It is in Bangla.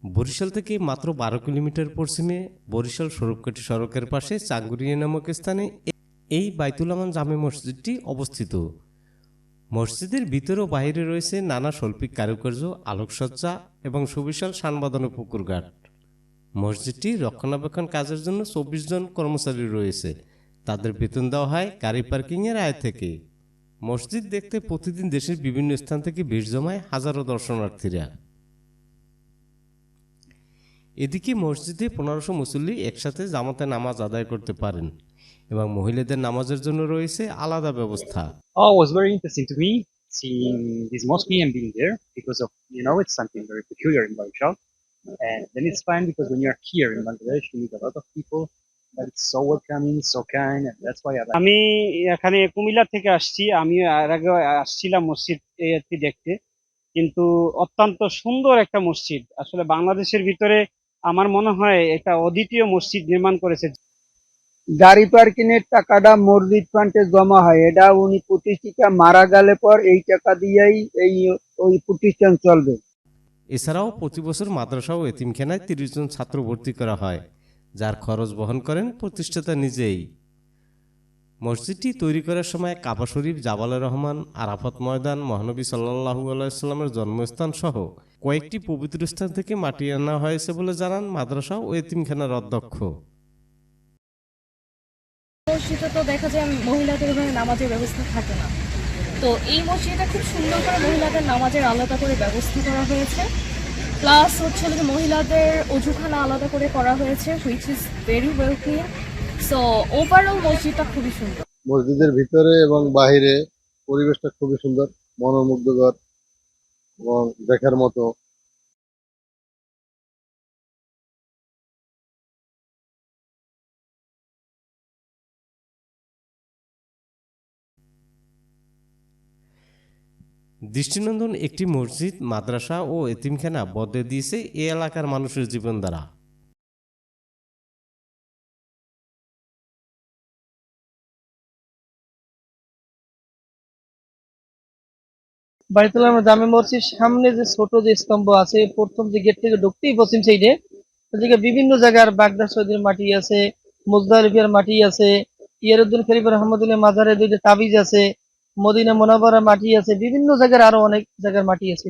বরিশাল থেকে মাত্র 12 কিলোমিটার পশ্চিমে বরিশাল সরবকাঠি সড়কের পাশে চাঙ্গুরিয়া নামক স্থানে এই বাইতুল আমান জামে মসজিদটি অবস্থিত। মসজিদের ভিতরে ও বাইরে রয়েছে নানা শৈল্পিক কারুকার্য, আলোকসজ্জা এবং সুবিশাল সানবাঁধানো পুকুরঘাট। মসজিদটি রক্ষণাবেক্ষণ কাজের জন্য 24 জন কর্মচারী রয়েছে। তাদের বেতন দেওয়া হয় গাড়ি পার্কিংয়ের আয় থেকে। মসজিদ দেখতে প্রতিদিন দেশের বিভিন্ন স্থান থেকে ভিড় জমায় হাজারো দর্শনার্থীরা। এদিকে মসজিদে 1500 মুসল্লি একসাথে জামাতে নামাজ আদায় করতে পারেন এবং মহিলাদের নামাজের জন্য রয়েছে আলাদা ব্যবস্থা। Oh, it was very interesting to me seeing this mosque and being there because of, it's something very peculiar in Barishal. And then it's fine because when you're here in Bangladesh, you meet a lot of people, but it's so welcoming, so kind, and that's why I like. আমি এখানে কুমিল্লা থেকে আসছি। আমি এর আগে আসছিলাম মসজিদ দেখতে, কিন্তু অত্যন্ত সুন্দর একটা মসজিদ। আসলে বাংলাদেশের ভিতরে আমার মনে হয় এটা অদ্বিতীয় মসজিদ নির্মাণ করেছে। গাড়ি পার্কিং এর টাকাটা মসজিদ ফান্ডে জমা হয়, এটা উনি প্রতিষ্ঠিতা মারা গেলে পর এই টাকা দিয়েই ওই প্রতিষ্ঠান চলবে। এছাড়াও প্রতি বছর মাদ্রাসা ও এতিমখানায় 30 জন ছাত্র ভর্তি করা হয়, যার খরচ বহন করেন প্রতিষ্ঠাতা নিজেই। মসজিদটি তৈরি করার সময় কাবা শরীফ, জাবালুর রহমান, আরাফাত ময়দান, মহানবী সাল্লাল্লাহু আলাইহি ওয়াসাল্লামের জন্মস্থান সহ কয়েকটি পবিত্র স্থান থেকে মাটি আনা হয়েছে বলে জানান মাদ্রাসা ও এতিমখানার অধ্যক্ষ। মসজিদে তো দেখা যায় মহিলাদের ওখানে নামাজের ব্যবস্থা থাকে না, তো এই মসজিদে খুব সুন্দর করে মহিলাদের নামাজের আলাদা করে ব্যবস্থা করা হয়েছে। প্লাস হচ্ছে যে মহিলাদের অজুখানা আলাদা করে করা হয়েছে, which is very well clean. So overall মসজিদটা খুবই সুন্দর। মসজিদের ভিতরে এবং বাহিরে পরিবেশটা খুবই সুন্দর, মনোমুগ্ধকর এবং দেখার মতো। দৃষ্টিনন্দন একটি মসজিদ, মাদ্রাসা ও এতিমখানা বদলে দিয়েছে এ এলাকার মানুষের জীবনধারা। বাইতুল আমান জামে মসজিদ সামনে যে ছোট যে স্তম্ভ আছে, প্রথম যে গেট থেকে ঢুকতেই পশ্চিম সাইডে ওদিকে বিভিন্ন জায়গার বাগদা সৌদির মাটি আছে, মুজদালিফার মাটি আছে, ইয়ারউদ্দিন খলিফা রহমতুল্লাহ মাজারে দুইটা তাবিজ আছে, মদিনা মুনাওয়ারার মাটি আছে, বিভিন্ন জায়গার আরো অনেক জায়গার মাটি আছে।